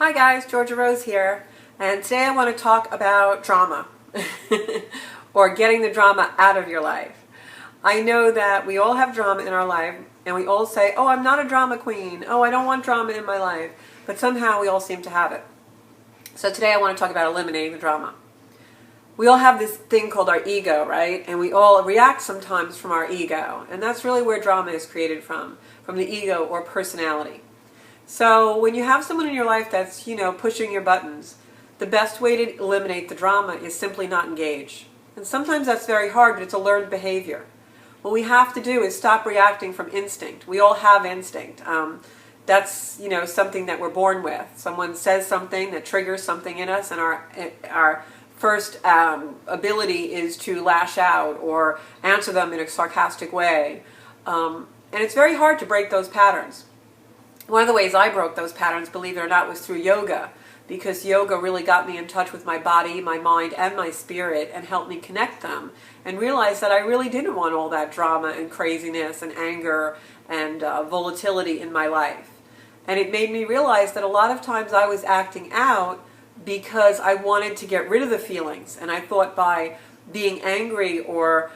Hi guys, Georgia Rose here, and today I want to talk about drama, or getting the drama out of your life. I know that we all have drama in our life, and we all say, oh, I'm not a drama queen, oh, I don't want drama in my life, but somehow we all seem to have it. So today I want to talk about eliminating the drama. We all have this thing called our ego, right? And we all react sometimes from our ego, and that's really where drama is created from the ego or personality. So when you have someone in your life that's, pushing your buttons, the best way to eliminate the drama is simply not engage. And sometimes that's very hard, but it's a learned behavior. What we have to do is stop reacting from instinct. We all have instinct. That's, something that we're born with. Someone says something that triggers something in us, and our first ability is to lash out or answer them in a sarcastic way. And it's very hard to break those patterns. One of the ways I broke those patterns, believe it or not, was through yoga, because yoga really got me in touch with my body, my mind, and my spirit, and helped me connect them and realize that I really didn't want all that drama and craziness and anger and volatility in my life. And it made me realize that a lot of times I was acting out because I wanted to get rid of the feelings, and I thought by being angry or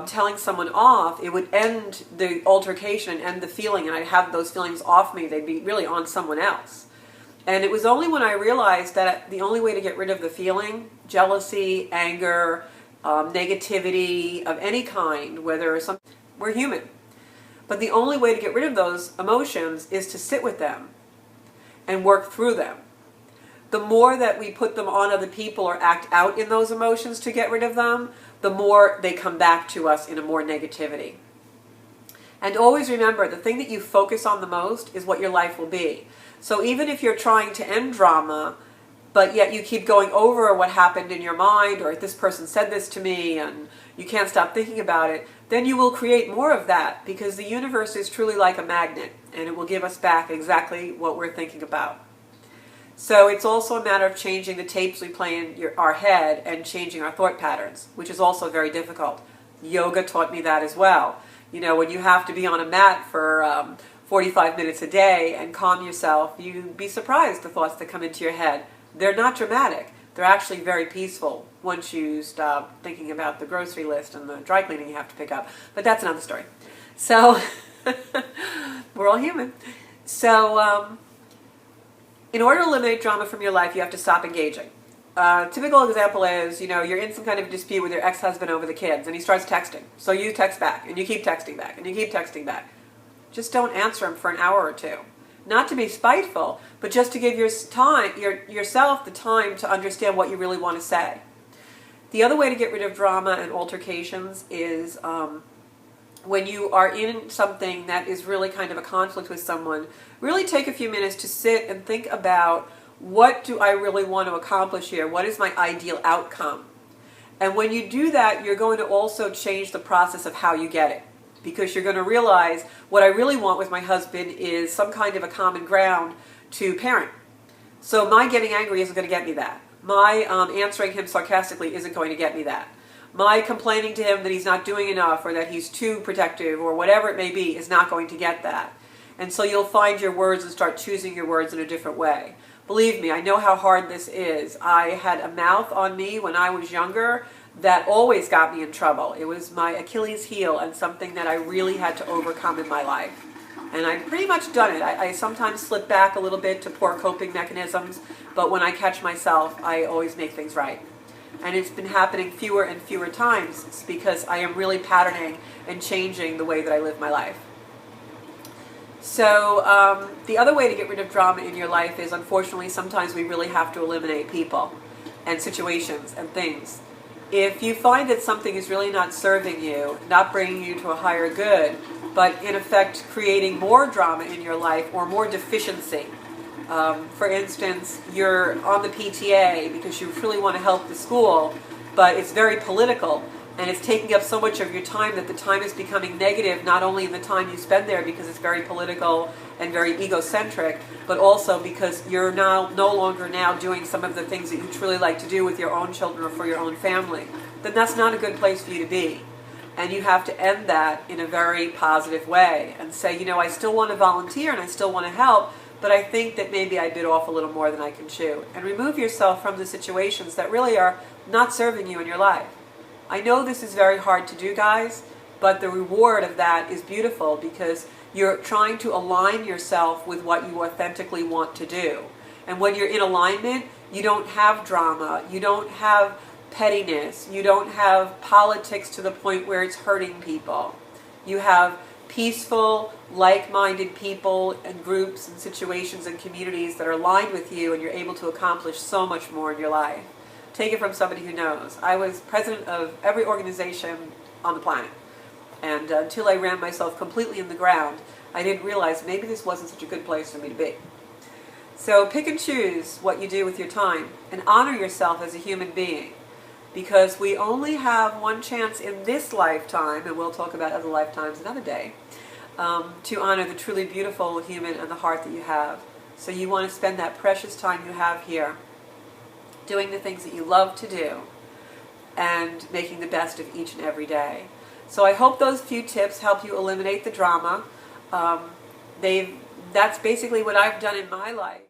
telling someone off, it would end the altercation and end the feeling, and I'd have those feelings off me. They'd be really on someone else. And it was only when I realized that the only way to get rid of the feeling, jealousy, anger, negativity of any kind, we're human. But the only way to get rid of those emotions is to sit with them and work through them. The more that we put them on other people or act out in those emotions to get rid of them, the more they come back to us in a more negativity. And always remember, the thing that you focus on the most is what your life will be. So even if you're trying to end drama, but yet you keep going over what happened in your mind, or this person said this to me, and you can't stop thinking about it, then you will create more of that, because the universe is truly like a magnet, and it will give us back exactly what we're thinking about. So it's also a matter of changing the tapes we play in our head and changing our thought patterns, which is also very difficult. Yoga taught me that as well. When you have to be on a mat for 45 minutes a day and calm yourself, you'd be surprised the thoughts that come into your head. They're not dramatic. They're actually very peaceful once you stop thinking about the grocery list and the dry cleaning you have to pick up. But that's another story. So we're all human. So in order to eliminate drama from your life, you have to stop engaging. Typical example is, you're in some kind of dispute with your ex-husband over the kids, and he starts texting. So you text back, and you keep texting back, and you keep texting back. Just don't answer him for an hour or two. Not to be spiteful, but just to give yourself the time to understand what you really want to say. The other way to get rid of drama and altercations is when you are in something that is really kind of a conflict with someone, really take a few minutes to sit and think about, what do I really want to accomplish here? What is my ideal outcome? And when you do that, you're going to also change the process of how you get it. Because you're going to realize, what I really want with my husband is some kind of a common ground to parent. So my getting angry isn't going to get me that. My answering him sarcastically isn't going to get me that. My complaining to him that he's not doing enough, or that he's too protective, or whatever it may be, is not going to get that. And so you'll find your words and start choosing your words in a different way. Believe me, I know how hard this is. I had a mouth on me when I was younger that always got me in trouble. It was my Achilles heel, and something that I really had to overcome in my life. And I've pretty much done it. I sometimes slip back a little bit to poor coping mechanisms, but when I catch myself, I always make things right. And it's been happening fewer and fewer times. It's because I am really patterning and changing the way that I live my life. So the other way to get rid of drama in your life is, unfortunately, sometimes we really have to eliminate people and situations and things. If you find that something is really not serving you, not bringing you to a higher good, but in effect creating more drama in your life or more deficiency. For instance, you're on the PTA because you really want to help the school, but it's very political, and it's taking up so much of your time that the time is becoming negative, not only in the time you spend there because it's very political and very egocentric, but also because you're now no longer doing some of the things that you truly like to do with your own children or for your own family. Then that's not a good place for you to be. And you have to end that in a very positive way and say, I still want to volunteer and I still want to help, but I think that maybe I bit off a little more than I can chew. And remove yourself from the situations that really are not serving you in your life. I know this is very hard to do, guys, but the reward of that is beautiful because you're trying to align yourself with what you authentically want to do. And when you're in alignment, you don't have drama, you don't have pettiness, you don't have politics to the point where it's hurting people. You have peaceful, like-minded people and groups and situations and communities that are aligned with you, and you're able to accomplish so much more in your life. Take it from somebody who knows. I was president of every organization on the planet, and until I ran myself completely in the ground, I didn't realize maybe this wasn't such a good place for me to be. So pick and choose what you do with your time and honor yourself as a human being, because we only have one chance in this lifetime, and we'll talk about other lifetimes another day, to honor the truly beautiful human and the heart that you have. So you want to spend that precious time you have here doing the things that you love to do and making the best of each and every day. So I hope those few tips help you eliminate the drama. That's basically what I've done in my life.